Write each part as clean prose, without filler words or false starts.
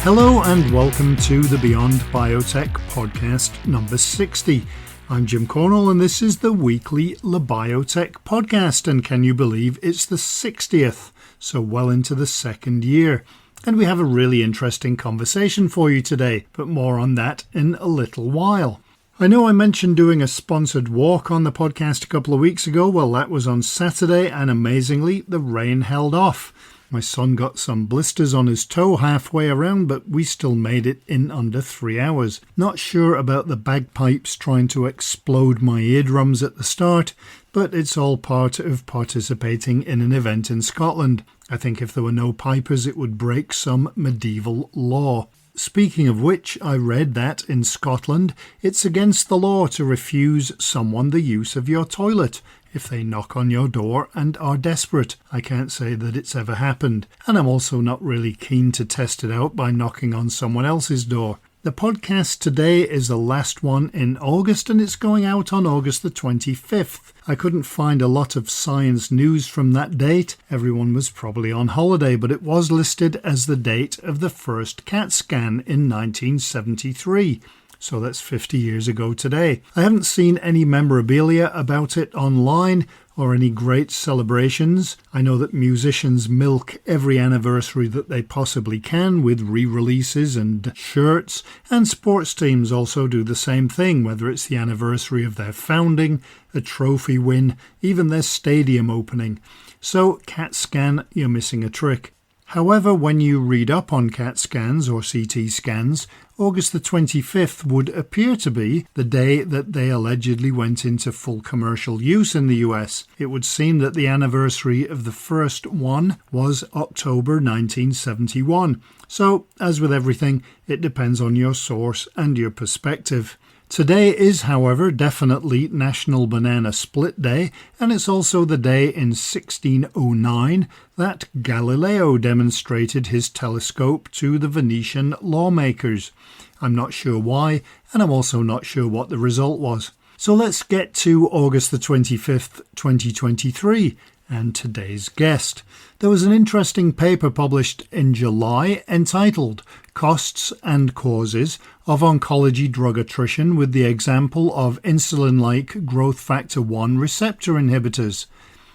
Hello and welcome to the Beyond Biotech podcast number 60. I'm Jim Cornell and this is the weekly Labiotech podcast, and can you believe it's the 60th, so well into the second year. And we have a really interesting conversation for you today, but more on that in a little while. I know I mentioned doing a sponsored walk on the podcast a couple of weeks ago. Well, that was on Saturday, and amazingly, the rain held off. My son got some blisters on his toe halfway around, but we still made it in under 3 hours. Not sure about the bagpipes trying to explode my eardrums at the start, but it's all part of participating in an event in Scotland. I think if there were no pipers, it would break some medieval law. Speaking of which, I read that in Scotland, it's against the law to refuse someone the use of your toilet if they knock on your door and are desperate. I can't say that it's ever happened, and I'm also not really keen to test it out by knocking on someone else's door. The podcast today is the last one in August, and it's going out on August the 25th. I couldn't find a lot of science news from that date. Everyone was probably on holiday, but it was listed as the date of the first CAT scan in 1973. So that's 50 years ago today. I haven't seen any memorabilia about it online or any great celebrations. I know that musicians milk every anniversary that they possibly can with re-releases and shirts, and sports teams also do the same thing, whether it's the anniversary of their founding, a trophy win, even their stadium opening. So CAT scan, you're missing a trick. However, when you read up on CAT scans or CT scans, August the 25th would appear to be the day that they allegedly went into full commercial use in the US. It would seem that the anniversary of the first one was October 1971. So, as with everything, it depends on your source and your perspective. Today is, however, definitely National Banana Split Day, and it's also the day in 1609 that Galileo demonstrated his telescope to the Venetian lawmakers. I'm not sure why, and I'm also not sure what the result was. So let's get to August the 25th, 2023. And today's guest. There was an interesting paper published in July entitled Costs and Causes of Oncology Drug Attrition with the example of insulin-like growth factor 1 receptor inhibitors.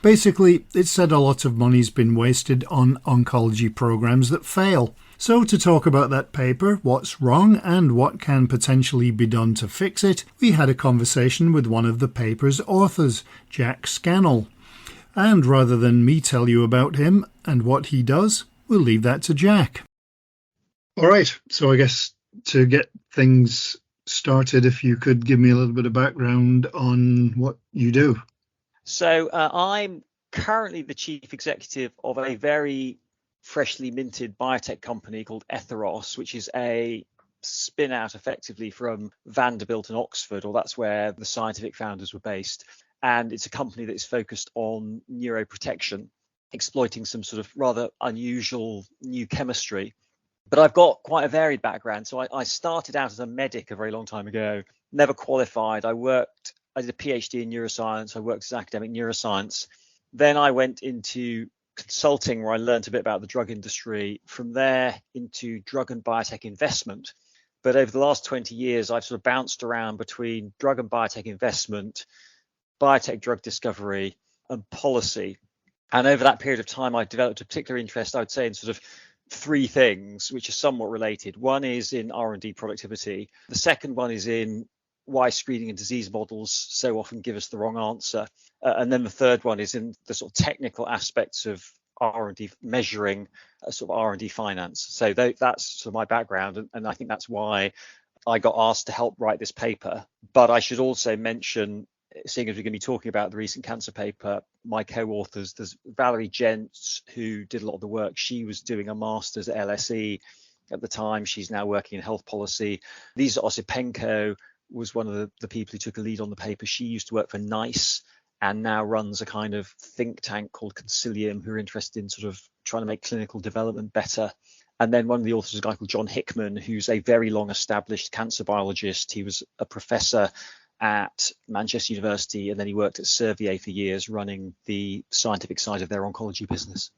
Basically, it said a lot of money's been wasted on oncology programs that fail. So to talk about that paper, what's wrong and what can potentially be done to fix it, we had a conversation with one of the paper's authors, Jack Scannell. And rather than me tell you about him and what he does, we'll leave that to Jack. All right, so I guess to get things started, if you could give me a little bit of background on what you do. So I'm currently the chief executive of a very freshly minted biotech company called Etheros, which is a spin out effectively from Vanderbilt and Oxford, or that's where the scientific founders were based. And it's a company that is focused on neuroprotection, exploiting some sort of rather unusual new chemistry. But I've got quite a varied background. So I started out as a medic a very long time ago, never qualified. I did a PhD in neuroscience. I worked as academic neuroscience. Then I went into consulting, where I learned a bit about the drug industry. From there into drug and biotech investment. But over the last 20 years, I've sort of bounced around between drug and biotech investment, biotech drug discovery and policy. And over that period of time, I've developed a particular interest, I would say, in sort of three things, which are somewhat related. One is in R&D productivity. The second one is in why screening and disease models so often give us the wrong answer. And then the third one is in the sort of technical aspects of R&D measuring, sort of R&D finance. So that's sort of my background. And I think that's why I got asked to help write this paper. But I should also mention, seeing as we're going to be talking about the recent cancer paper, my co-authors, there's Valerie Jentz, who did a lot of the work. She was doing a master's at LSE at the time. She's now working in health policy. Lisa Osipenko was one of the people who took a lead on the paper. She used to work for NICE and now runs a kind of think tank called Concilium, who are interested in sort of trying to make clinical development better. And then one of the authors is a guy called John Hickman, who's a very long established cancer biologist. He was a professor at Manchester University, and then he worked at Servier for years running the scientific side of their oncology business.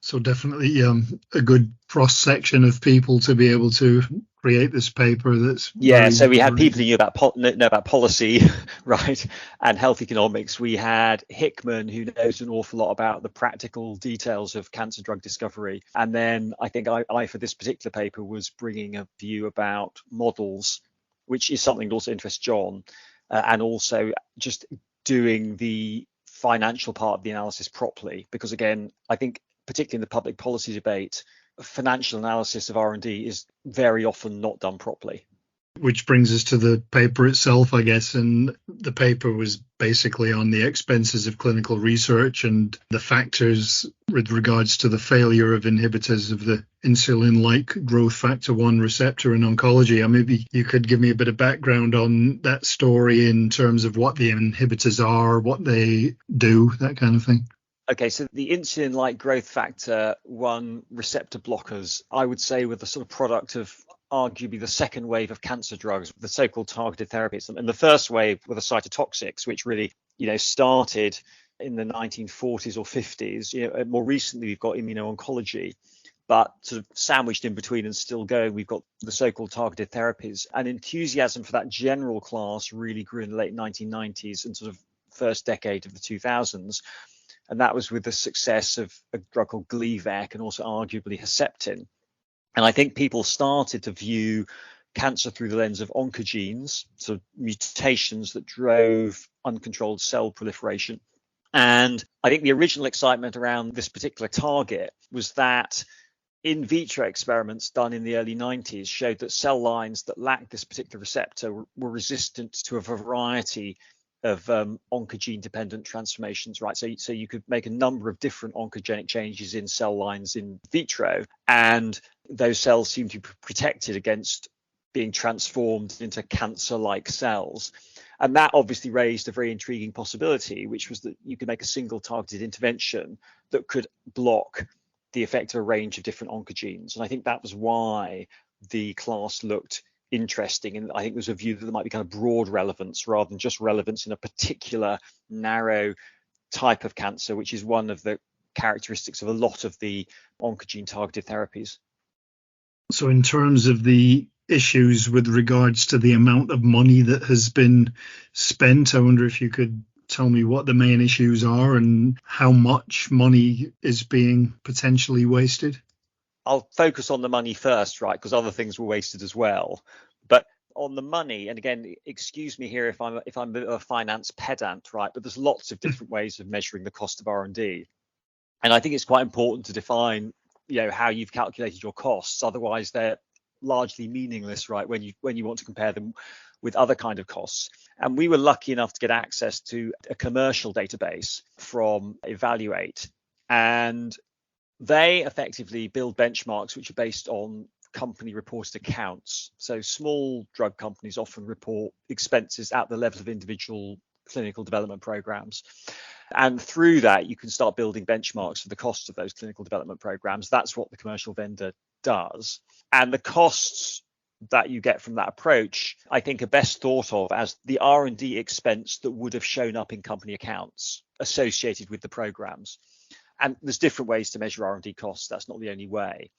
So definitely a good cross section of people to be able to create this paper that's Yeah, very so we well had people written. who knew about know about policy, right, and health economics. We had Hickman, who knows an awful lot about the practical details of cancer drug discovery. And then I think I for this particular paper, was bringing a view about models, which is something that also interests John, and also just doing the financial part of the analysis properly. Because again, I think particularly in the public policy debate, financial analysis of R&D is very often not done properly. Which brings us to the paper itself, I guess. And the paper was basically on the expenses of clinical research and the factors with regards to the failure of inhibitors of the insulin-like growth factor 1 receptor in oncology. And maybe you could give me a bit of background on that story in terms of what the inhibitors are, what they do, that kind of thing. Okay, so the insulin-like growth factor 1 receptor blockers, I would say, were the sort of product of arguably the second wave of cancer drugs, the so-called targeted therapies. And the first wave were the cytotoxics, which really, started in the 1940s or 50s. More recently, we've got immuno-oncology, but sort of sandwiched in between and still going, we've got the so-called targeted therapies. And enthusiasm for that general class really grew in the late 1990s and sort of first decade of the 2000s. And that was with the success of a drug called Gleevec and also arguably Herceptin. And I think people started to view cancer through the lens of oncogenes, so mutations that drove uncontrolled cell proliferation. And I think the original excitement around this particular target was that in vitro experiments done in the early 90s showed that cell lines that lacked this particular receptor were resistant to a variety of oncogene dependent transformations, right? So you could make a number of different oncogenic changes in cell lines in vitro, and those cells seem to be protected against being transformed into cancer-like cells. And that obviously raised a very intriguing possibility, which was that you could make a single targeted intervention that could block the effect of a range of different oncogenes. And I think that was why the class looked interesting. And I think there's a view that there might be kind of broad relevance rather than just relevance in a particular narrow type of cancer, which is one of the characteristics of a lot of the oncogene targeted therapies. So in terms of the issues with regards to the amount of money that has been spent, I wonder if you could tell me what the main issues are and how much money is being potentially wasted. I'll focus on the money first, right? Because other things were wasted as well. But on the money, and again, excuse me here if I'm a bit of a finance pedant, right? But there's lots of different ways of measuring the cost of R&D, and I think it's quite important to define, how you've calculated your costs. Otherwise, they're largely meaningless, right? When you want to compare them with other kind of costs. And we were lucky enough to get access to a commercial database from Evaluate, and they effectively build benchmarks which are based on company reported accounts. So small drug companies often report expenses at the level of individual clinical development programs. And through that, you can start building benchmarks for the costs of those clinical development programs. That's what the commercial vendor does. And the costs that you get from that approach, I think, are best thought of as the R&D expense that would have shown up in company accounts associated with the programs. And there's different ways to measure R&D costs. That's not the only way.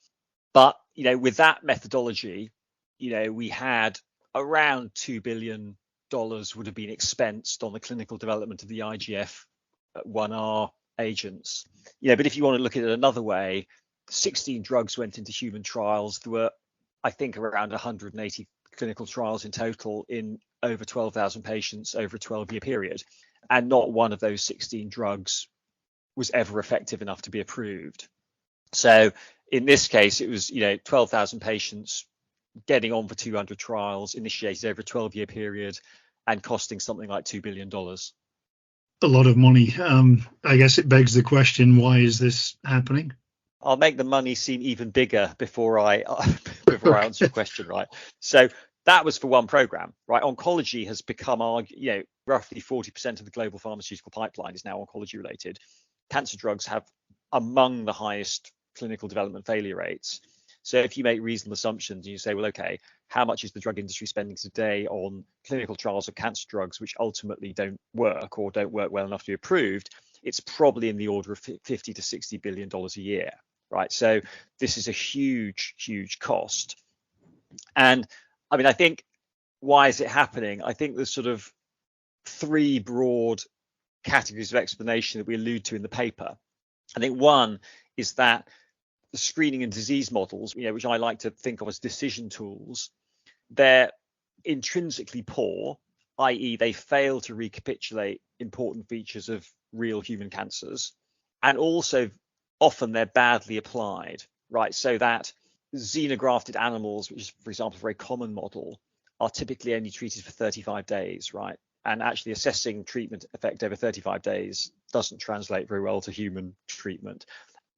But, with that methodology, we had around $2 billion would have been expensed on the clinical development of the IGF-1R agents. But if you want to look at it another way, 16 drugs went into human trials. There were, I think, around 180 clinical trials in total in over 12,000 patients over a 12-year period. And not one of those 16 drugs was ever effective enough to be approved. So in this case, it was 12,000 patients getting on for 200 trials initiated over a 12-year period and costing something like $2 billion. A lot of money. I guess it begs the question, why is this happening? I'll make the money seem even bigger before I answer your question, right? So that was for one program, right? Oncology has become, roughly 40% of the global pharmaceutical pipeline is now oncology related. Cancer drugs have among the highest clinical development failure rates. So if you make reasonable assumptions and you say, well, okay, how much is the drug industry spending today on clinical trials of cancer drugs which ultimately don't work or don't work well enough to be approved? It's probably in the order of $50 to $60 billion a year. right? So this is a huge cost. And I mean, I think, why is it happening? I think there's sort of three broad categories of explanation that we allude to in the paper. I think one is that the screening and disease models, which I like to think of as decision tools, they're intrinsically poor, i.e. they fail to recapitulate important features of real human cancers, and also often they're badly applied, right? So that xenografted animals, which is, for example, a very common model, are typically only treated for 35 days, right? And actually assessing treatment effect over 35 days doesn't translate very well to human treatment.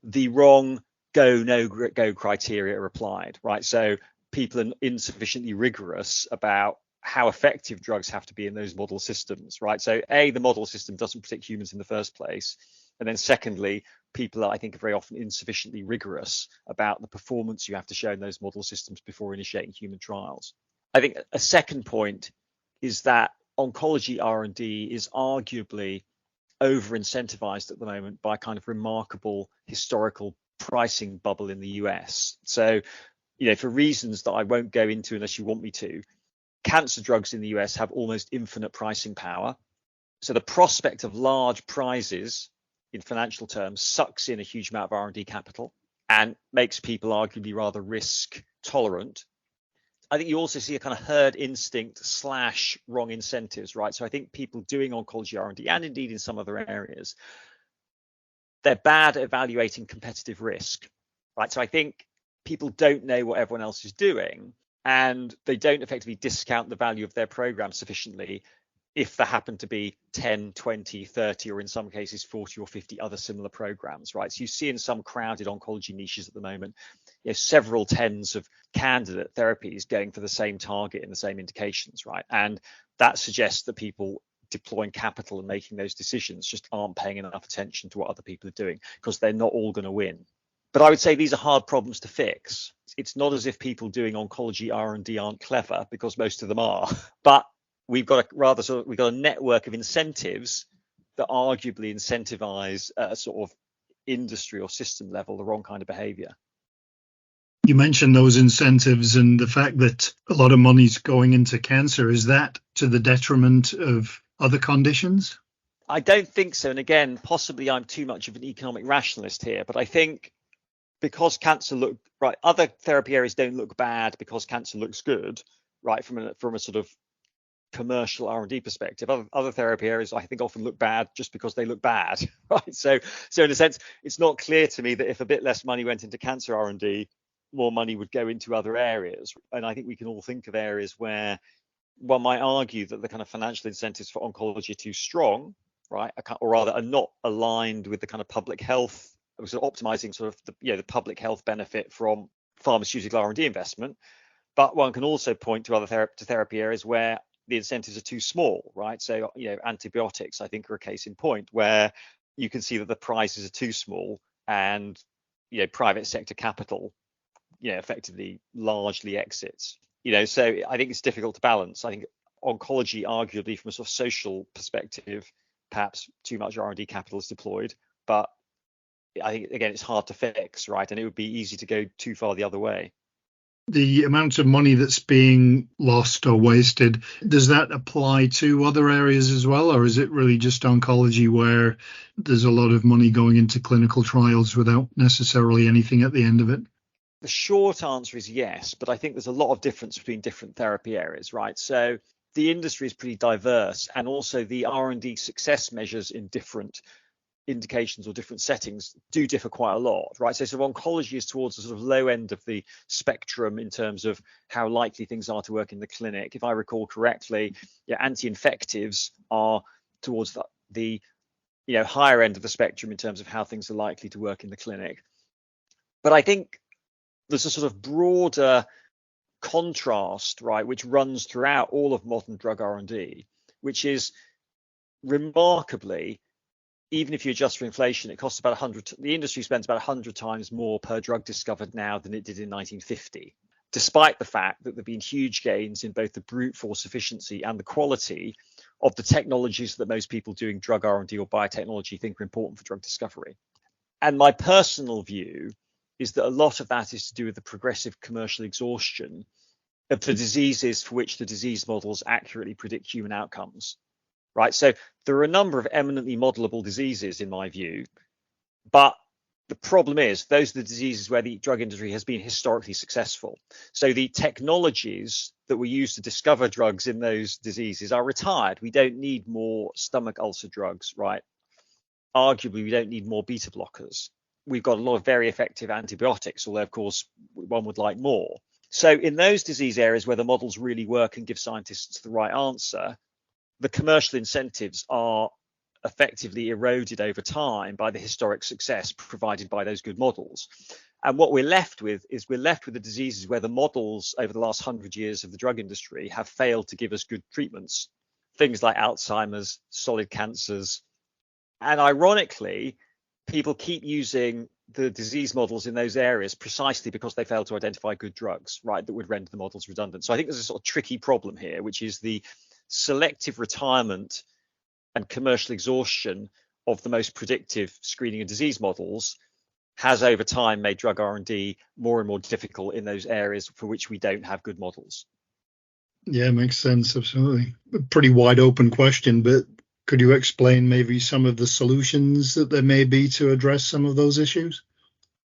The wrong go, no go criteria are applied, right? So people are insufficiently rigorous about how effective drugs have to be in those model systems, right? So A, the model system doesn't predict humans in the first place. And then secondly, people are, I think, very often insufficiently rigorous about the performance you have to show in those model systems before initiating human trials. I think a second point is that oncology R&D is arguably over incentivized at the moment by a kind of remarkable historical pricing bubble in the US. So, for reasons that I won't go into unless you want me to, cancer drugs in the US have almost infinite pricing power. So the prospect of large prizes in financial terms sucks in a huge amount of R&D capital and makes people arguably rather risk tolerant. I think you also see a kind of herd instinct / wrong incentives, right? So I think people doing oncology R&D, and indeed in some other areas, they're bad at evaluating competitive risk, right? So I think people don't know what everyone else is doing, and they don't effectively discount the value of their program sufficiently if there happen to be 10, 20, 30, or in some cases 40 or 50 other similar programs, right? So you see in some crowded oncology niches at the moment, several tens of candidate therapies going for the same target in the same indications, right? And that suggests that people deploying capital and making those decisions just aren't paying enough attention to what other people are doing, because they're not all going to win. But I would say these are hard problems to fix. It's not as if people doing oncology R&D aren't clever, because most of them are, but we've got a network of incentives that arguably incentivize at a sort of industry or system level the wrong kind of behavior. You mentioned those incentives and the fact that a lot of money's going into cancer. Is that to the detriment of other conditions? I don't think so. And again, possibly I'm too much of an economic rationalist here, but I think because cancer other therapy areas don't look bad because cancer looks good, right? From a sort of commercial R&D perspective, other therapy areas I think often look bad just because they look bad, right? So in a sense, it's not clear to me that if a bit less money went into cancer R&D, more money would go into other areas. And I think we can all think of areas where one might argue that the kind of financial incentives for oncology are too strong, right? Or rather are not aligned with the kind of public health, sort of optimizing sort of the public health benefit from pharmaceutical R&D investment. But one can also point to other therapy areas where the incentives are too small, right? So, antibiotics, I think, are a case in point where you can see that the prices are too small and, private sector capital, effectively largely exits. So I think it's difficult to balance. I think oncology, arguably from a sort of social perspective, perhaps too much R&D capital is deployed, but I think, again, it's hard to fix, right? And it would be easy to go too far the other way. The amount of money that's being lost or wasted, does that apply to other areas as well? Or is it really just oncology where there's a lot of money going into clinical trials without necessarily anything at the end of it? The short answer is yes, but I think there's a lot of difference between different therapy areas, right? So the industry is pretty diverse, and also the R&D success measures in different indications or different settings do differ quite a lot, right? So oncology is towards the sort of low end of the spectrum in terms of how likely things are to work in the clinic. If I recall correctly, anti-infectives are towards the higher end of the spectrum in terms of how things are likely to work in the clinic. But I think there's a sort of broader contrast, right, which runs throughout all of modern drug R&D, which is remarkably, even if you adjust for inflation, it costs about 100. The industry spends about 100 times more per drug discovered now than it did in 1950, despite the fact that there have been huge gains in both the brute force efficiency and the quality of the technologies that most people doing drug R&D or biotechnology think are important for drug discovery. And my personal view is that a lot of that is to do with the progressive commercial exhaustion of the diseases for which the disease models accurately predict human outcomes, right? So there are a number of eminently modelable diseases, in my view, but the problem is those are the diseases where the drug industry has been historically successful. So the technologies that we use to discover drugs in those diseases are retired. We don't need more stomach ulcer drugs, right? Arguably, we don't need more beta blockers. We've got a lot of very effective antibiotics, although, of course, one would like more. So in those disease areas where the models really work and give scientists the right answer, the commercial incentives are effectively eroded over time by the historic success provided by those good models. And what we're left with is the diseases where the models over the last 100 years of the drug industry have failed to give us good treatments, things like Alzheimer's, solid cancers. And ironically, people keep using the disease models in those areas precisely because they fail to identify good drugs, right, that would render the models redundant. So I think there's a sort of tricky problem here, which is the selective retirement and commercial exhaustion of the most predictive screening and disease models has over time made drug R&D more and more difficult in those areas for which we don't have good models. Yeah, makes sense. Absolutely. A pretty wide open question, but could you explain maybe some of the solutions that there may be to address some of those issues?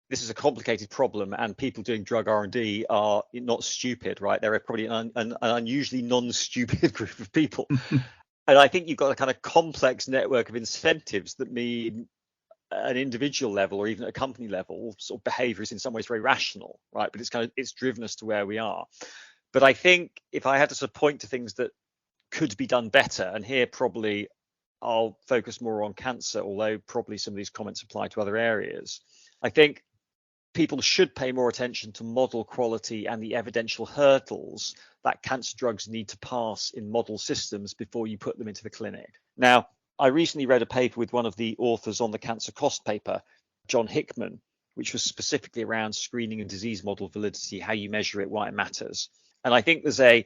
This is a complicated problem, and people doing drug R&D are not stupid, right? They're probably an unusually non-stupid group of people. And I think you've got a kind of complex network of incentives that mean at an individual level or even at a company level, sort of behavior is in some ways very rational, right? But it's driven us to where we are. But I think if I had to sort of point to things that could be done better, and here probably I'll focus more on cancer, although probably some of these comments apply to other areas. I think people should pay more attention to model quality and the evidential hurdles that cancer drugs need to pass in model systems before you put them into the clinic. Now, I recently read a paper with one of the authors on the cancer cost paper, John Hickman, which was specifically around screening and disease model validity, how you measure it, why it matters. And I think there's a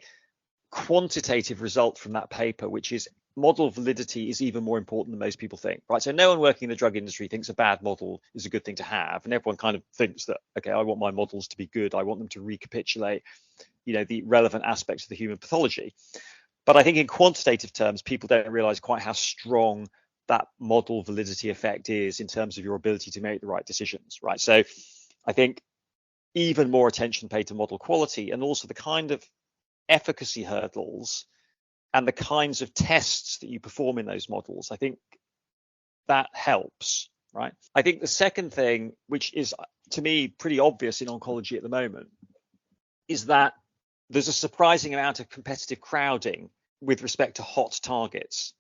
quantitative result from that paper, which is model validity is even more important than most people think, right? So no one working in the drug industry thinks a bad model is a good thing to have. And everyone kind of thinks that, okay, I want my models to be good. I want them to recapitulate, the relevant aspects of the human pathology. But I think in quantitative terms, people don't realize quite how strong that model validity effect is in terms of your ability to make the right decisions, right? So I think even more attention paid to model quality and also the kind of efficacy hurdles and the kinds of tests that you perform in those models, I think that helps, right? I think the second thing, which is to me pretty obvious in oncology at the moment, is that there's a surprising amount of competitive crowding with respect to hot targets.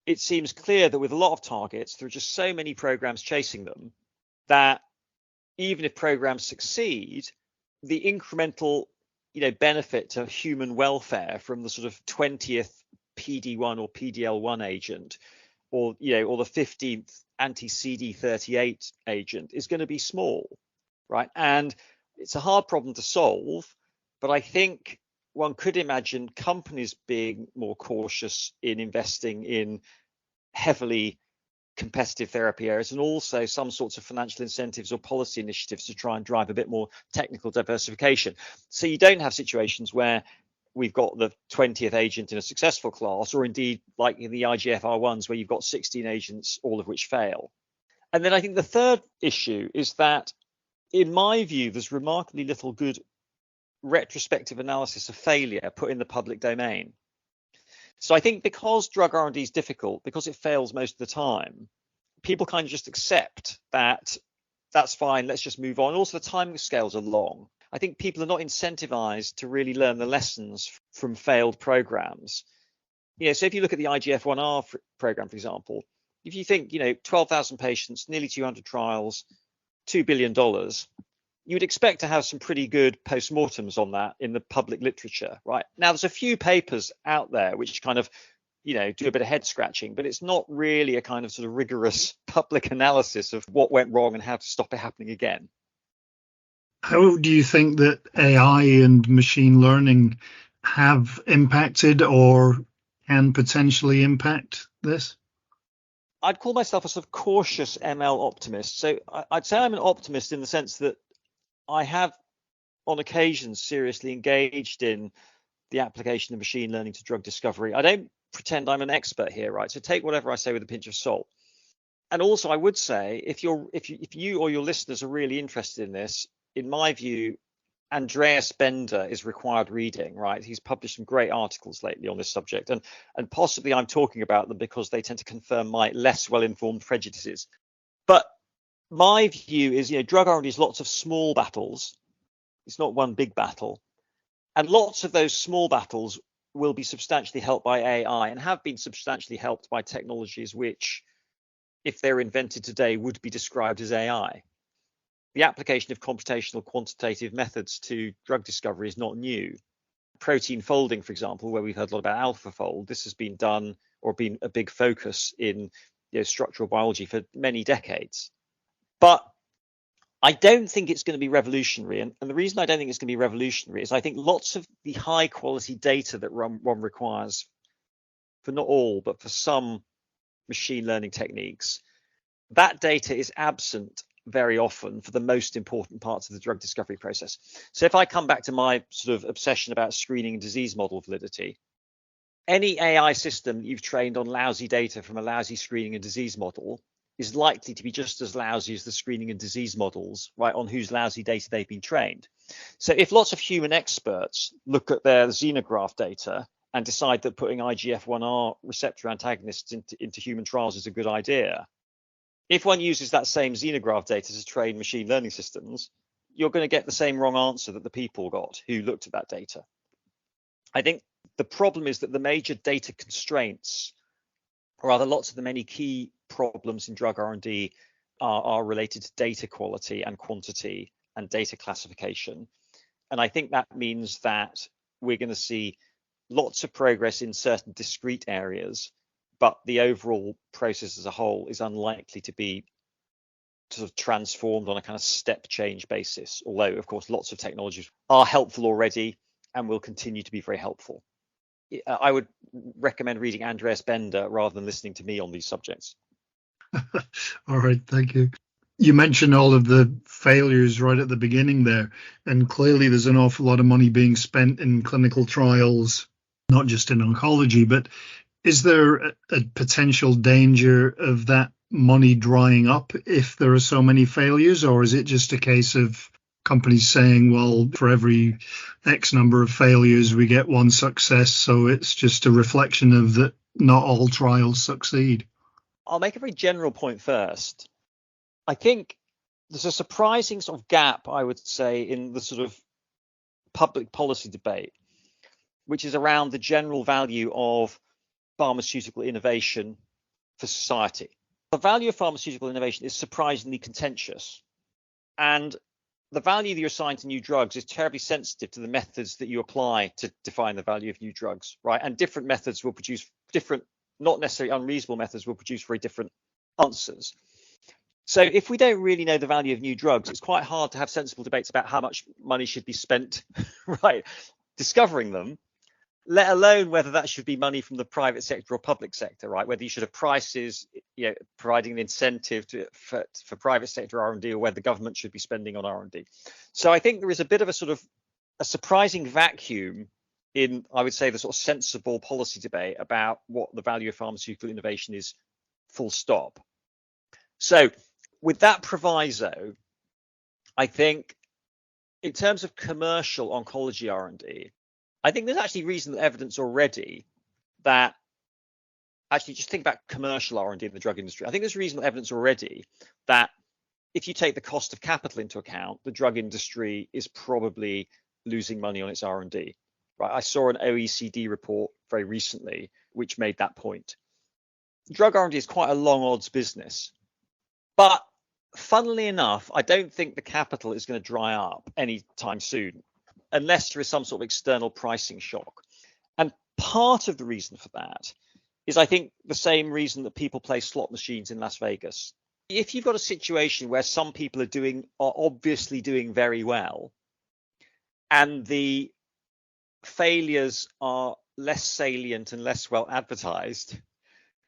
It seems clear that with a lot of targets, there are just so many programs chasing them that even if programs succeed, the incremental benefit to human welfare from the sort of 20th PD1 or PDL1 agent or the 15th anti-CD38 agent is going to be small, right? And it's a hard problem to solve, but I think one could imagine companies being more cautious in investing in heavily competitive therapy areas, and also some sorts of financial incentives or policy initiatives to try and drive a bit more technical diversification. So you don't have situations where we've got the 20th agent in a successful class, or indeed like in the IGFR1s where you've got 16 agents, all of which fail. And then I think the third issue is that, in my view, there's remarkably little good retrospective analysis of failure put in the public domain. So I think because drug R&D is difficult, because it fails most of the time, people kind of just accept that that's fine, let's just move on. Also, the timing scales are long. I think people are not incentivized to really learn the lessons from failed programs. So if you look at the IGF-1R program, for example, if you think, 12,000 patients, nearly 200 trials, $2 billion, you would expect to have some pretty good postmortems on that in the public literature, right? Now, there's a few papers out there which kind of, do a bit of head scratching, but it's not really a kind of sort of rigorous public analysis of what went wrong and how to stop it happening again. How do you think that AI and machine learning have impacted or can potentially impact this? I'd call myself a sort of cautious ML optimist. So I'd say I'm an optimist in the sense that I have on occasion seriously engaged in the application of machine learning to drug discovery. I don't pretend I'm an expert here, right? So take whatever I say with a pinch of salt. And also I would say if you or your listeners are really interested in this, in my view, Andreas Bender is required reading, right? He's published some great articles lately on this subject, and possibly I'm talking about them because they tend to confirm my less well-informed prejudices. But my view is, drug R&D is lots of small battles. It's not one big battle. And lots of those small battles will be substantially helped by AI and have been substantially helped by technologies which, if they're invented today, would be described as AI. The application of computational quantitative methods to drug discovery is not new. Protein folding, for example, where we've heard a lot about AlphaFold, this has been done or been a big focus in structural biology for many decades. But I don't think it's going to be revolutionary. And the reason I don't think it's going to be revolutionary is I think lots of the high quality data that one requires for not all, but for some machine learning techniques, that data is absent very often for the most important parts of the drug discovery process. So if I come back to my sort of obsession about screening and disease model validity, any AI system that you've trained on lousy data from a lousy screening and disease model is likely to be just as lousy as the screening and disease models, right, on whose lousy data they've been trained. So if lots of human experts look at their xenograph data and decide that putting IGF-1R receptor antagonists into human trials is a good idea, if one uses that same xenograph data to train machine learning systems, you're going to get the same wrong answer that the people got who looked at that data. I think the problem is that the major data constraints, or rather lots of the many key problems in drug R&D are related to data quality and quantity and data classification. And I think that means that we're going to see lots of progress in certain discrete areas, but the overall process as a whole is unlikely to be sort of transformed on a kind of step change basis. Although, of course, lots of technologies are helpful already and will continue to be very helpful. I would recommend reading Andreas Bender rather than listening to me on these subjects. All right, thank you. You mentioned all of the failures right at the beginning there, and clearly there's an awful lot of money being spent in clinical trials, not just in oncology, but is there a potential danger of that money drying up if there are so many failures, or is it just a case of companies saying, well, for every X number of failures, we get one success, so it's just a reflection of that not all trials succeed? I'll make a very general point first. I think there's a surprising sort of gap, I would say, in the sort of public policy debate, which is around the general value of pharmaceutical innovation for society. The value of pharmaceutical innovation is surprisingly contentious, and the value that you assign to new drugs is terribly sensitive to the methods that you apply to define the value of new drugs, right? And different methods will produce different, not necessarily unreasonable methods, will produce very different answers. So if we don't really know the value of new drugs, it's quite hard to have sensible debates about how much money should be spent, right, discovering them, let alone whether that should be money from the private sector or public sector, right? Whether you should have prices, providing an incentive for private sector R&D, or whether the government should be spending on R&D. So I think there is a bit of a sort of a surprising vacuum in, I would say, the sort of sensible policy debate about what the value of pharmaceutical innovation is, full stop. So with that proviso, I think in terms of commercial oncology R&D, I think there's actually reasonable evidence already that, actually just think about commercial R&D in the drug industry. I think there's reasonable evidence already that if you take the cost of capital into account, the drug industry is probably losing money on its R&D. Right? I saw an OECD report very recently which made that point. Drug R&D is quite a long odds business, but funnily enough, I don't think the capital is going to dry up anytime soon, unless there is some sort of external pricing shock. And part of the reason for that is, I think, the same reason that people play slot machines in Las Vegas. If you've got a situation where some people are obviously doing very well, and the failures are less salient and less well advertised,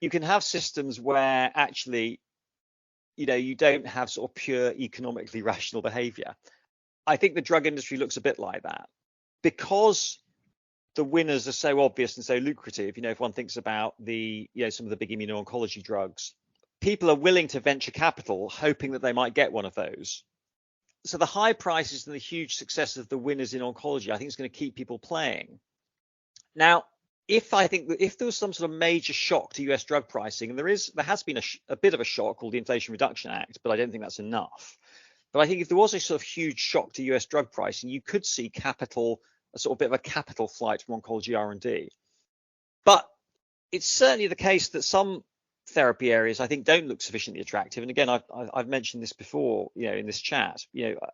you can have systems where actually, you don't have sort of pure economically rational behavior. I think the drug industry looks a bit like that because the winners are so obvious and so lucrative. If one thinks about some of the big immuno-oncology drugs, people are willing to venture capital hoping that they might get one of those. So the high prices and the huge success of the winners in oncology, I think, is going to keep people playing. Now, if there was some sort of major shock to US drug pricing, and there has been a bit of a shock called the Inflation Reduction Act, but I don't think that's enough. But I think if there was a sort of huge shock to US drug pricing, you could see a sort of bit of a capital flight from oncology R&D. But it's certainly the case that some therapy areas I think don't look sufficiently attractive. And again, I've mentioned this before, in this chat.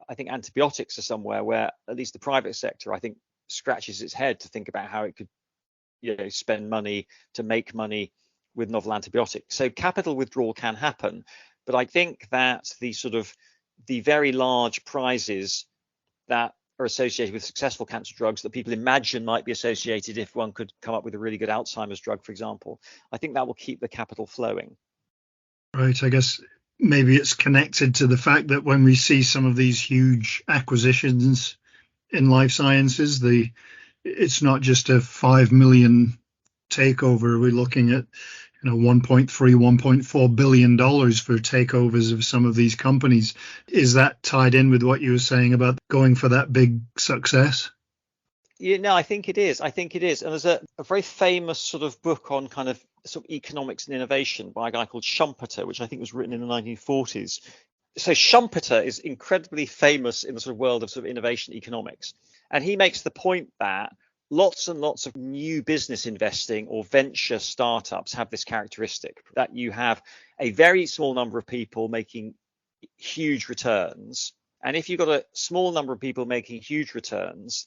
I think antibiotics are somewhere where at least the private sector, I think, scratches its head to think about how it could, spend money to make money with novel antibiotics. So capital withdrawal can happen, but I think that the very large prizes that are associated with successful cancer drugs that people imagine might be associated if one could come up with a really good Alzheimer's drug, for example, I think that will keep the capital flowing. Right. I guess maybe it's connected to the fact that when we see some of these huge acquisitions in life sciences, it's not just a 5 million takeover. We're looking at 1.3, $1.4 billion for takeovers of some of these companies. Is that tied in with what you were saying about going for that big success? Yeah, no, I think it is. And there's a very famous sort of book on kind of sort of economics and innovation by a guy called Schumpeter, which I think was written in the 1940s. So Schumpeter is incredibly famous in the sort of world of sort of innovation economics. And he makes the point that lots and lots of new business investing or venture startups have this characteristic, that you have a very small number of people making huge returns. And if you've got a small number of people making huge returns,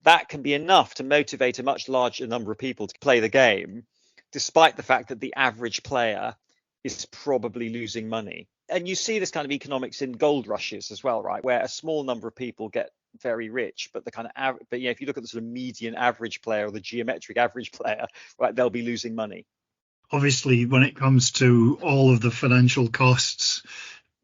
that can be enough to motivate a much larger number of people to play the game, despite the fact that the average player is probably losing money. And you see this kind of economics in gold rushes as well, right? Where a small number of people get very rich, but the kind of if you look at the sort of median average player or the geometric average player, right, they'll be losing money. Obviously, when it comes to all of the financial costs,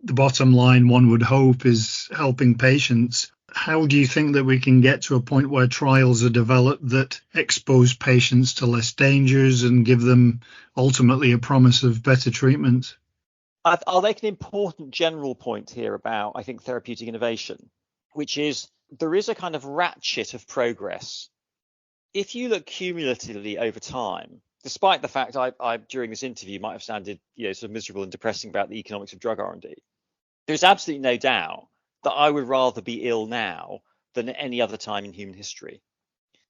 the bottom line, one would hope, is helping patients. How do you think that we can get to a point where trials are developed that expose patients to less dangers and give them ultimately a promise of better treatment? I'll make an important general point here about, I think, therapeutic innovation, which is there is a kind of ratchet of progress. If you look cumulatively over time, despite the fact I during this interview might have sounded sort of miserable and depressing about the economics of drug R&D, there's absolutely no doubt that I would rather be ill now than at any other time in human history.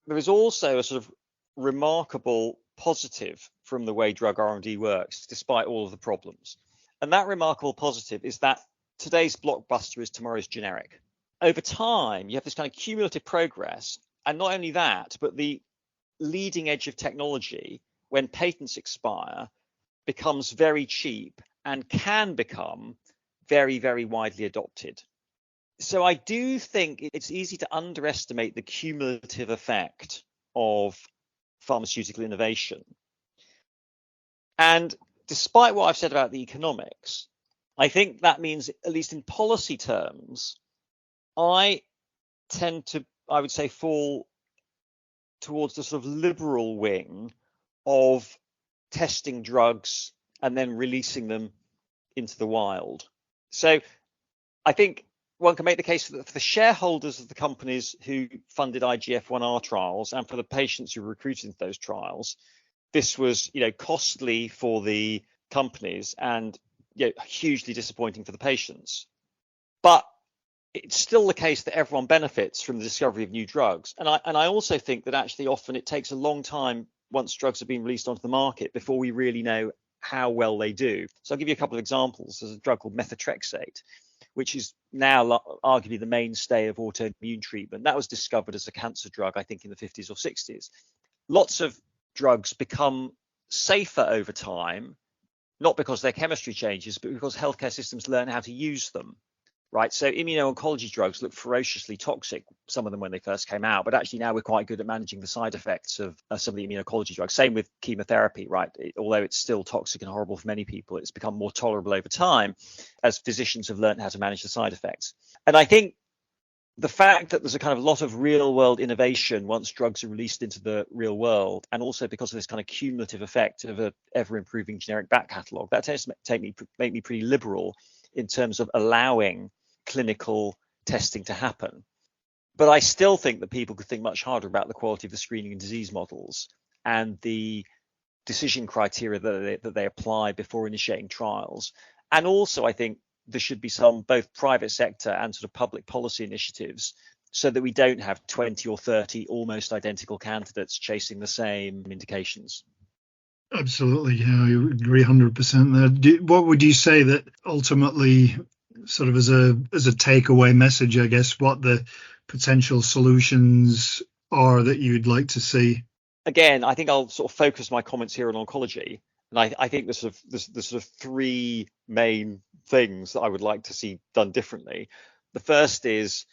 There is also a sort of remarkable positive from the way drug R&D works, despite all of the problems. And that remarkable positive is that today's blockbuster is tomorrow's generic. Over time, you have this kind of cumulative progress. And not only that, but the leading edge of technology, when patents expire, becomes very cheap and can become very, very widely adopted. So I do think it's easy to underestimate the cumulative effect of pharmaceutical innovation. And despite what I've said about the economics, I think that means, at least in policy terms, I tend to, I would say, fall towards the sort of liberal wing of testing drugs and then releasing them into the wild. So I think one can make the case that for the shareholders of the companies who funded IGF-1R trials and for the patients who were recruited into those trials, this was, costly for the companies and hugely disappointing for the patients. But it's still the case that everyone benefits from the discovery of new drugs. And I also think that actually often it takes a long time once drugs have been released onto the market before we really know how well they do. So I'll give you a couple of examples. There's a drug called methotrexate, which is now arguably the mainstay of autoimmune treatment. That was discovered as a cancer drug, I think, in the 50s or 60s. Lots of drugs become safer over time, not because their chemistry changes, but because healthcare systems learn how to use them. right? So immuno-oncology drugs look ferociously toxic, some of them when they first came out, but actually now we're quite good at managing the side effects of some of the immuno-oncology drugs. Same with chemotherapy, right? Although it's still toxic and horrible for many people, it's become more tolerable over time as physicians have learned how to manage the side effects. And I think the fact that there's a kind of lot of real world innovation once drugs are released into the real world, and also because of this kind of cumulative effect of a ever improving generic back catalogue, that tends to make me pretty liberal in terms of allowing clinical testing to happen. But I still think that people could think much harder about the quality of the screening and disease models and the decision criteria that they apply before initiating trials. And also, I think there should be some both private sector and sort of public policy initiatives so that we don't have 20 or 30 almost identical candidates chasing the same indications. Absolutely. Yeah, I agree 100% there. What would you say that ultimately, sort of as a takeaway message, I guess, what the potential solutions are that you'd like to see? Again, I think I'll sort of focus my comments here on oncology. And I think there's sort of three main things that I would like to see done differently. The first is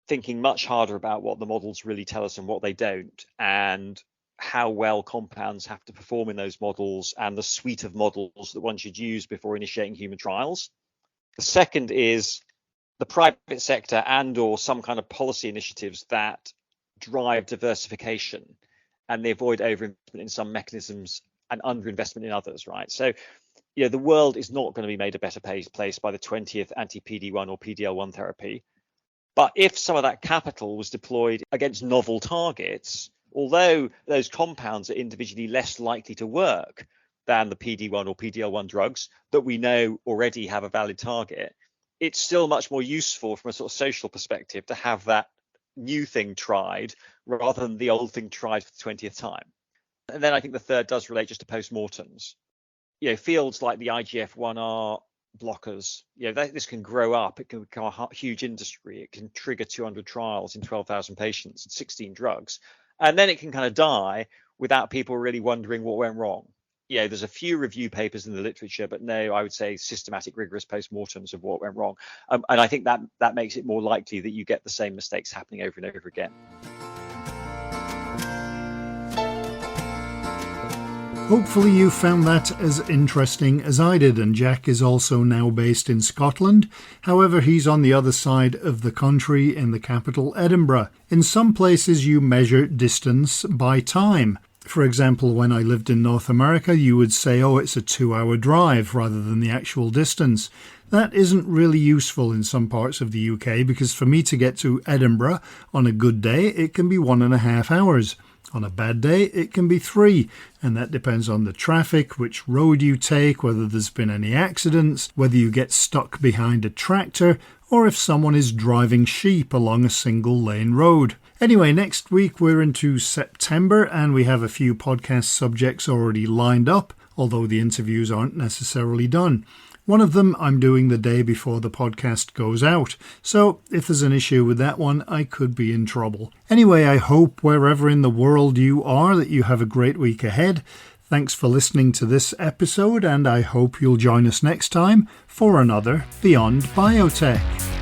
thinking much harder about what the models really tell us and what they don't, and how well compounds have to perform in those models and the suite of models that one should use before initiating human trials. The second is the private sector and or some kind of policy initiatives that drive diversification and they avoid overinvestment in some mechanisms and underinvestment in others, right? So, the world is not going to be made a better place by the 20th anti-PD-1 or PD-L1 therapy. But if some of that capital was deployed against novel targets, although those compounds are individually less likely to work than the PD-1 or PD-L1 drugs that we know already have a valid target, it's still much more useful from a sort of social perspective to have that new thing tried rather than the old thing tried for the 20th time. And then I think the third does relate just to postmortems. Fields like the IGF-1R blockers, this can grow up. It can become a huge industry. It can trigger 200 trials in 12,000 patients and 16 drugs. And then it can kind of die without people really wondering what went wrong. There's a few review papers in the literature, but no, I would say systematic, rigorous postmortems of what went wrong. And I think that makes it more likely that you get the same mistakes happening over and over again. Hopefully you found that as interesting as I did, and Jack is also now based in Scotland. However, he's on the other side of the country in the capital, Edinburgh. In some places you measure distance by time. For example, when I lived in North America, you would say, it's a 2-hour drive rather than the actual distance. That isn't really useful in some parts of the UK because for me to get to Edinburgh on a good day, it can be 1.5 hours. On a bad day, it can be 3, and that depends on the traffic, which road you take, whether there's been any accidents, whether you get stuck behind a tractor, or if someone is driving sheep along a single lane road. Anyway, next week we're into September and we have a few podcast subjects already lined up, although the interviews aren't necessarily done. One of them I'm doing the day before the podcast goes out, so if there's an issue with that one, I could be in trouble. Anyway, I hope wherever in the world you are that you have a great week ahead. Thanks for listening to this episode, and I hope you'll join us next time for another Beyond Biotech.